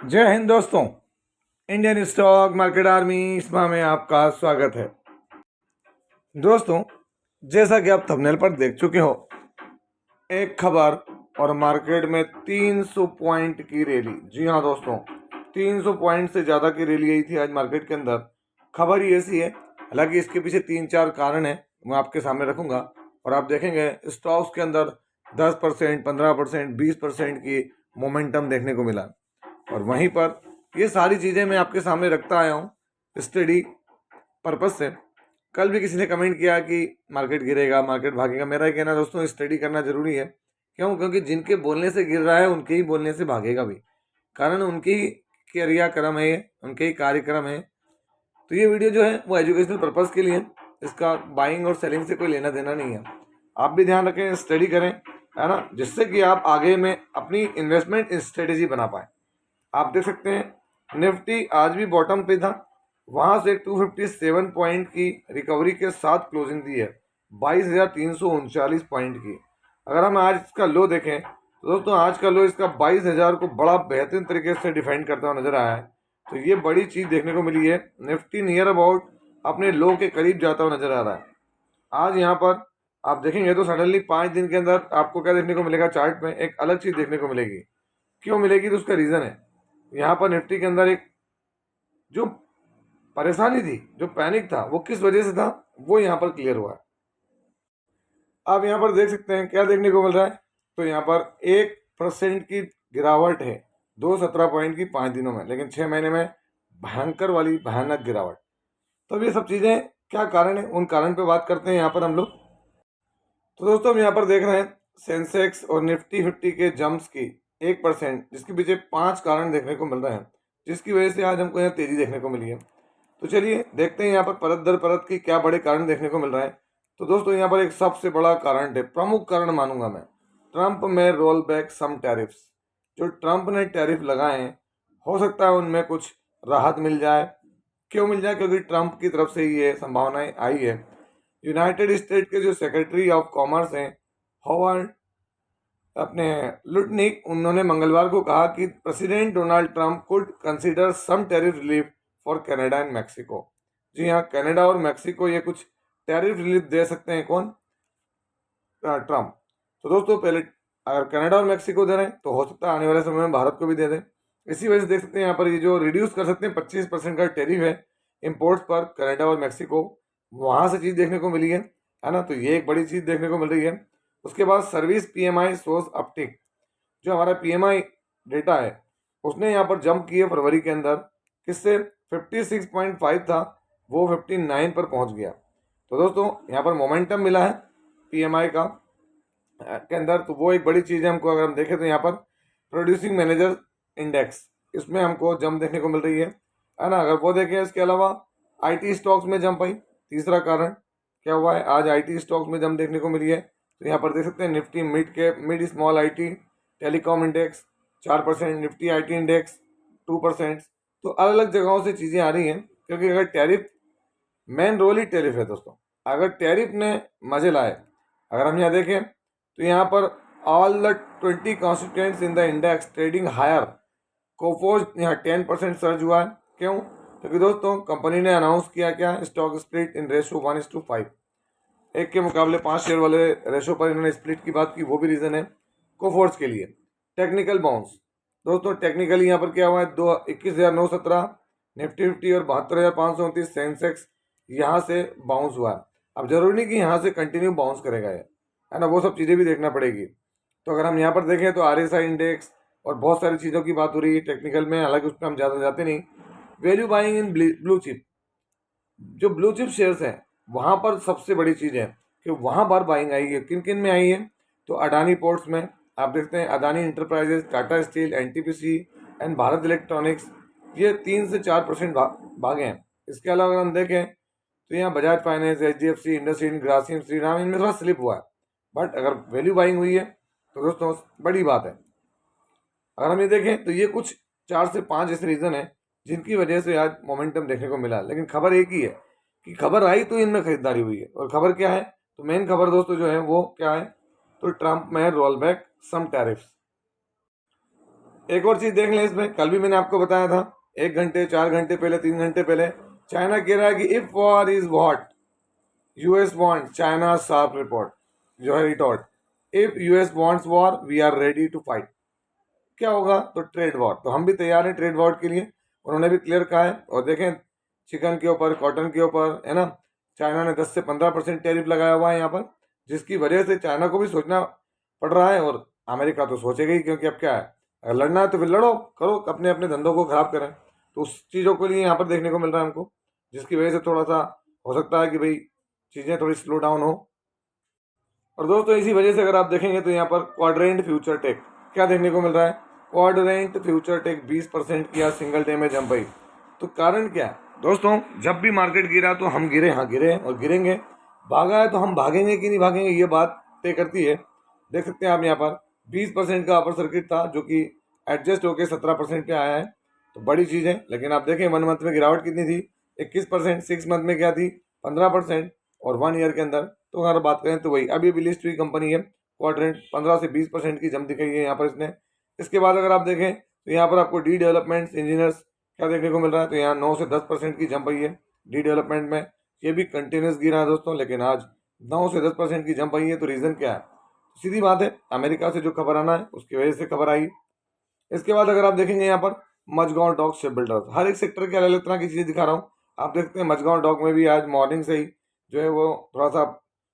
जय हिंद दोस्तों। Indian stock market army इसमा में आपका स्वागत है। दोस्तों, जैसा कि आप थंबनेल पर देख चुके हो, एक खबर और मार्केट में 300 पॉइंट की रैली। जी हाँ दोस्तों, 300 पॉइंट से ज़्यादा की रैली आई थी आज मार्केट के अंदर। खबर ही ऐसी है, हालांकि इसके पीछे 3-4 कारण है, मैं आपके सामने रखूंगा और आप देखेंगे स्टॉक्स के अंदर 10%, 15%, 20% की मोमेंटम देखने को मिला। और वहीं पर ये सारी चीज़ें मैं आपके सामने रखता आया हूँ स्टडी पर्पज़ से। कल भी किसी ने कमेंट किया कि मार्केट गिरेगा, मार्केट भागेगा। मेरा ही कहना दोस्तों, स्टडी करना जरूरी है। क्यों? क्योंकि जिनके बोलने से गिर रहा है उनके ही बोलने से भागेगा भी, कारण उनके ही क्रियाक्रम है, उनके ही कार्यक्रम है। तो ये वीडियो जो है वो एजुकेशनल पर्पज़ के लिए है, इसका बाइंग और सेलिंग से कोई लेना देना नहीं है। आप भी ध्यान रखें, स्टडी करें, है ना, जिससे कि आप आगे में अपनी इन्वेस्टमेंट स्ट्रेटेजी बना पाए। आप देख सकते हैं निफ्टी आज भी बॉटम पे था, वहां से 257 पॉइंट की रिकवरी के साथ क्लोजिंग दी है 22,339 पॉइंट की। अगर हम आज इसका लो देखें तो दोस्तों, आज का लो इसका 22,000 को बड़ा बेहतरीन तरीके से डिफाइन करता हुआ नजर आया है। तो ये बड़ी चीज देखने को मिली है। निफ्टी नियर अबाउट अपने लो के करीब जाता हुआ नजर आ रहा है। आज यहाँ पर आप देखेंगे तो सडनली 5 दिन के अंदर आपको क्या देखने को मिलेगा, चार्ट में एक अलग चीज देखने को मिलेगी। क्यों मिलेगी? तो उसका रीजन है, यहाँ पर निफ्टी के अंदर एक जो परेशानी थी, जो पैनिक था, वो किस वजह से था, वो यहाँ पर क्लियर हुआ है। आप यहाँ पर देख सकते हैं क्या देखने को मिल रहा है। तो यहाँ पर 1% की गिरावट है 217 पॉइंट की 5 दिनों में, लेकिन 6 महीने में भयंकर वाली भयानक गिरावट। तो अब ये सब चीज़ें क्या कारण है, उन कारण पे बात करते हैं यहाँ पर हम लोग। तो दोस्तों, हम यहाँ पर देख रहे हैं सेंसेक्स और निफ्टी 50 के जंप्स की 1%, जिसके पीछे 5 कारण देखने को मिल रहे हैं, जिसकी वजह से आज हमको यहाँ तेजी देखने को मिली है। तो चलिए देखते हैं यहाँ पर परत दर परत की क्या बड़े कारण देखने को मिल रहे हैं। तो दोस्तों, यहाँ पर एक सबसे बड़ा कारण है, प्रमुख कारण मानूंगा मैं, ट्रंप में रोल बैक सम टैरिफ्स। जो ट्रंप ने टैरिफ लगाए हैं, हो सकता है उनमें कुछ राहत मिल जाए। क्यों मिल जाए? क्योंकि ट्रंप की तरफ से ये संभावनाएं आई है। यूनाइटेड स्टेट के जो सेक्रेटरी ऑफ कॉमर्स हैं, हॉवर्ड अपने लुटनिक, उन्होंने मंगलवार को कहा कि President Donald Trump could consider some tariff relief for Canada and Mexico. जी हाँ, कनाडा और मैक्सिको ये कुछ टैरिफ रिलीफ दे सकते हैं। कौन? ट्रंप। तो दोस्तों, पहले अगर कनाडा और मैक्सिको दे रहे हैं तो हो सकता है आने वाले समय में भारत को भी दे दें। इसी वजह से देख सकते हैं यहाँ पर ये जो रिड्यूस कर सकते हैं 25% का टैरिफ है इम्पोर्ट्स पर कनाडा और मैक्सिको, वहाँ से चीज़ देखने को मिली है ना। तो ये एक बड़ी चीज़ देखने को मिल रही है। उसके बाद सर्विस पीएमआई शोज अपटिक। जो हमारा पीएमआई डेटा है उसने यहाँ पर जंप किए फरवरी के अंदर, किससे 56.5 था वो 59 पर पहुँच गया। तो दोस्तों, यहाँ पर मोमेंटम मिला है पीएमआई का के अंदर, तो वो एक बड़ी चीज़ है हमको। अगर हम देखें तो यहाँ पर प्रोड्यूसिंग मैनेजर इंडेक्स, इसमें हमको जंप देखने को मिल रही है ना। अगर वो देखें, इसके अलावा आईटी स्टॉक्स में जंप आई। तीसरा कारण क्या हुआ है, आज आईटी स्टॉक्स में जंप देखने को मिली है। तो यहाँ पर देख सकते हैं Nifty mid small IT telecom index 4%, Nifty IT index 2%। तो अलग अलग जगहों से चीज़ें आ रही हैं, क्योंकि अगर टैरिफ, मेन रोल ही टैरिफ है दोस्तों। अगर टैरिफ ने मजे लाए, अगर हम यहाँ देखें तो यहाँ पर all the 20 constituents in the index trading higher, Coforge यहाँ 10% सर्ज हुआ है। क्यों? क्योंकि दोस्तों, कंपनी ने अनाउंस किया क्या, स्टॉक स्प्लिट इन रेशो 1:5, एक के मुकाबले 5 शेयर वाले रेशो पर इन्होंने स्प्लिट की बात की। वो भी रीज़न है कोफोर्स के लिए। टेक्निकल बाउंस, दोस्तों टेक्निकली यहाँ पर क्या हुआ है, 21,917 निफ्टी 50 और 72,529 सेंसेक्स यहाँ से बाउंस हुआ है। अब जरूरी नहीं कि यहाँ से कंटिन्यू बाउंस करेगा ये, है ना, वो सब चीज़ें भी देखना पड़ेगी। तो अगर हम यहाँ पर देखें तो आरएसआई इंडेक्स और बहुत सारी चीज़ों की बात हो रही है टेक्निकल में, हालांकि उस पर हम ज़्यादा जाते नहीं। Value buying in blue chip, जो ब्लू चिप शेयर्स हैं वहाँ पर सबसे बड़ी चीज़ है कि वहाँ पर बाइंग आई है। किन किन में आई है? तो अडानी पोर्ट्स में आप देखते हैं, Adani enterprises, Tata steel, NTPC and Bharat electronics, ये 3 से 4% भागे हैं। इसके अलावा अगर हम देखें तो यहाँ बजाज फाइनेंस, एचडीएफसी, इंडसइंड, ग्रासिम, श्रीराम, इनमें थोड़ा स्लिप हुआ है। बट अगर वैल्यू बाइंग हुई है तो दोस्तों बड़ी बात है। अगर हम ये देखें तो ये कुछ 4 से 5 ऐसे रीज़न है जिनकी वजह से आज मोमेंटम देखने को मिला। लेकिन खबर एक ही है कि खबर आई तो इनमें खरीदारी हुई है। और खबर क्या है? तो मेन खबर दोस्तों जो है वो क्या है, तो ट्रंप में रोल बैक सम टैरिफ्स। एक और चीज़ देख लें इसमें, कल भी मैंने आपको बताया था 1 घंटे 4 घंटे पहले 3 घंटे पहले, चाइना कह रहा है कि if war is what US want China sharp report जो है retort, if US wants war we are ready to fight. क्या होगा? तो ट्रेड वॉर, तो हम भी तैयार हैं ट्रेड वॉर के लिए, उन्होंने भी क्लियर कहा है। और देखें चिकन के ऊपर, कॉटन के ऊपर, है ना, चाइना ने 10 से 15% टैरिफ लगाया हुआ है यहाँ पर, जिसकी वजह से चाइना को भी सोचना पड़ रहा है और अमेरिका तो सोचेगा ही, क्योंकि अब क्या है, अगर लड़ना है तो फिर लड़ो, करो, अपने अपने धंधों को खराब करें। तो उस चीज़ों के लिए यहाँ पर देखने को मिल रहा है हमको, जिसकी वजह से थोड़ा सा हो सकता है कि भाई चीज़ें थोड़ी स्लो डाउन हो। और दोस्तों इसी वजह से अगर आप देखेंगे तो यहाँ पर क्वाड्रेंट फ्यूचर टेक क्या देखने को मिल रहा है, क्वाड्रेंट फ्यूचर टेक 20% किया सिंगल डे में जंप आई। तो कारण क्या है दोस्तों, जब भी मार्केट गिरा तो हम गिरे, हाँ गिरे और गिरेंगे, भागा है तो हम भागेंगे कि नहीं भागेंगे, ये बात तय करती है। देख सकते हैं आप यहाँ पर 20% का अपर सर्किट था जो कि एडजस्ट होकर 17% पे आया है, तो बड़ी चीज़ है। लेकिन आप देखें 1 मंथ में गिरावट कितनी थी, 21%, 6 मंथ में क्या थी 15%, और 1 ईयर के अंदर तो अगर बात करें तो वही अभी भी लिस्ट हुई कंपनी है, क्वाड्रेंट 15 से 20% की जंप दिखाई है यहाँ पर इसने। इसके बाद अगर आप देखें तो यहाँ पर आपको डी डेवलपमेंट इंजीनियर्स क्या देखने को मिल रहा है, तो यहाँ 9 से 10% की जंप आई है डी डेवलपमेंट में, ये भी कंटिन्यूस गिरा है दोस्तों, लेकिन आज 9 से 10% की जंप आई है। तो रीज़न क्या है, सीधी बात है, अमेरिका से जो खबर आना है उसकी वजह से खबर आई। इसके बाद अगर आप देखेंगे यहाँ पर मझगांव डॉक शिप बिल्डर्स, हर एक सेक्टर की अलग अलग तरह की चीज़ें दिखा रहा हूँ। आप देखते हैं मझगांव डॉक में भी आज मॉर्निंग से ही जो है वो थोड़ा सा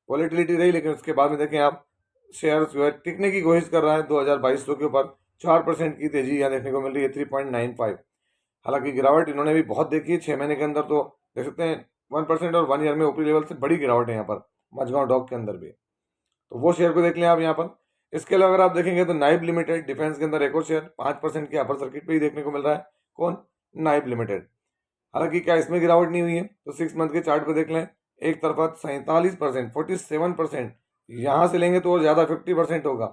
वॉलेटिलिटी रही, लेकिन उसके बाद में देखें आप शेयर जो है टिकने की कोशिश कर रहा है 2200 के ऊपर, 4% की तेजी यहाँ देखने को मिल रही है 3.95। हालांकि गिरावट इन्होंने भी बहुत देखी है 6 महीने के अंदर, तो देख सकते हैं 1% और 1 ईयर में ऊपरी लेवल से बड़ी गिरावट है यहाँ पर मझगांव डॉक के अंदर भी, तो वो शेयर को देख लें आप यहाँ पर। इसके अलावा अगर आप देखेंगे तो नाइब लिमिटेड डिफेंस के अंदर एक और शेयर 5% के अपर सर्किट पे ही देखने को मिल रहा है, कौन, नाइब लिमिटेड। हालांकि क्या इसमें गिरावट नहीं हुई है, तो 6 मंथ के चार्ट पे देख लें, एक तरफा 47%, 47%, यहाँ से लेंगे तो और ज़्यादा 50% होगा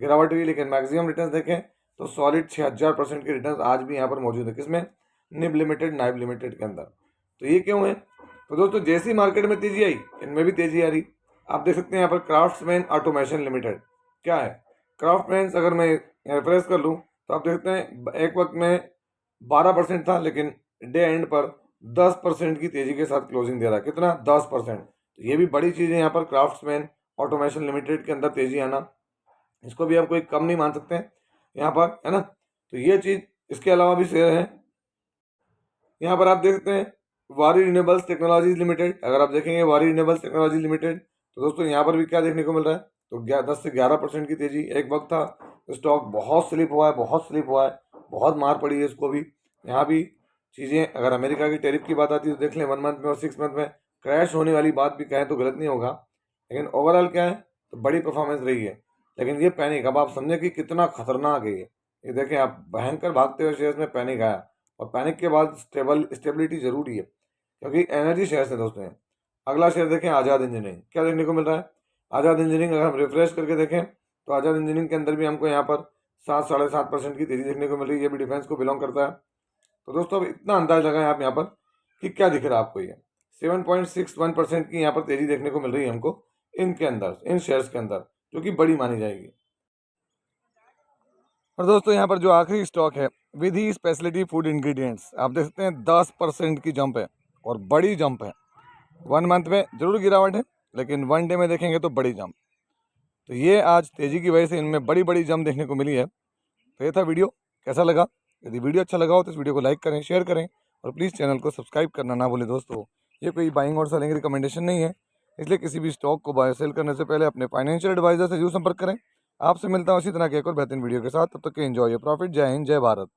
गिरावट हुई, लेकिन मैक्सिमम रिटर्न देखें तो सॉलिड 6000% के रिटर्न आज भी यहाँ पर मौजूद है, किसमें, निब लिमिटेड, नाइब लिमिटेड के अंदर। तो ये क्यों है, तो दोस्तों जैसी मार्केट में तेजी आई इनमें भी तेजी आ रही। आप देख सकते हैं यहाँ पर क्राफ्ट्समैन ऑटोमेशन लिमिटेड क्या है, क्राफ्टमैन अगर मैं रेफरेंस कर लूँ तो आप देखते हैं एक वक्त में 12% था, लेकिन डे एंड पर 10% की तेजी के साथ क्लोजिंग दे रहा है, कितना, 10%। तो ये भी बड़ी चीज़ है यहाँ पर क्राफ्ट्समैन ऑटोमेशन लिमिटेड के अंदर तेजी आना, इसको भी आप कोई कम नहीं मान सकते हैं यहाँ पर, है ना। तो ये चीज़, इसके अलावा भी शेयर है यहाँ पर, आप देख सकते हैं वारी रिन्यूएबल्स टेक्नोलॉजीज लिमिटेड। अगर आप देखेंगे वारी रिन्यूएबल्स टेक्नोलॉजी लिमिटेड, तो दोस्तों यहाँ पर भी क्या देखने को मिल रहा है, तो 10 से 11% की तेजी। एक वक्त था स्टॉक बहुत स्लिप हुआ है, बहुत स्लिप हुआ है, बहुत मार पड़ी है इसको भी। यहाँ भी चीज़ें, अगर अमेरिका की टैरिफ की बात आती है तो देख लें 1 मंथ में और 6 मंथ में क्रैश होने वाली बात भी कहें तो गलत नहीं होगा, लेकिन ओवरऑल क्या है, तो बड़ी परफॉर्मेंस रही है। लेकिन ये पैनिक, अब आप समझें कि कितना खतरनाक है ये देखें आप, भयंकर भागते हुए शेयर्स में पैनिक आया, और पैनिक के बाद स्टेबिलिटी जरूरी है, क्योंकि एनर्जी शेयर्स है दोस्तों। अगला शेयर देखें आज़ाद इंजीनियरिंग, क्या देखने को मिल रहा है, आज़ाद इंजीनियरिंग अगर हम रिफ्रेश करके देखें तो आज़ाद इंजीनियरिंग के अंदर भी हमको यहाँ पर 7-7.5% की तेजी देखने को मिल रही है, ये भी डिफेंस को बिलोंग करता है। तो दोस्तों अब इतना अंदाज लगाएं आप यहाँ पर कि क्या दिख रहा है आपको, ये 7.61% की यहाँ पर तेजी देखने को मिल रही है हमको इनके अंदर, इन शेयर्स के अंदर, जो कि बड़ी मानी जाएगी। और दोस्तों यहाँ पर जो आखिरी स्टॉक है विधि स्पेशलिटी फूड इंग्रेडिएंट्स, आप देख सकते हैं 10% की जंप है और बड़ी जंप है। 1 मंथ में जरूर गिरावट है, लेकिन 1 डे में देखेंगे तो बड़ी जंप। तो ये आज तेज़ी की वजह से इनमें बड़ी बड़ी जंप देखने को मिली है। तो ये था वीडियो, कैसा लगा, यदि वीडियो अच्छा लगा हो तो इस वीडियो को लाइक करें, शेयर करें, और प्लीज़ चैनल को सब्सक्राइब करना ना भूलें दोस्तों। ये कोई बाइंग और सेलिंग रिकमेंडेशन नहीं है, इसलिए किसी भी स्टॉक को बाय सेल करने से पहले अपने फाइनेंशियल एडवाइजर से जरूर संपर्क करें। आपसे मिलता हूँ इसी तरह के एक और बेहतरीन वीडियो के साथ, तब तक के एंजॉय योर प्रॉफिट। जय हिंद, जय भारत।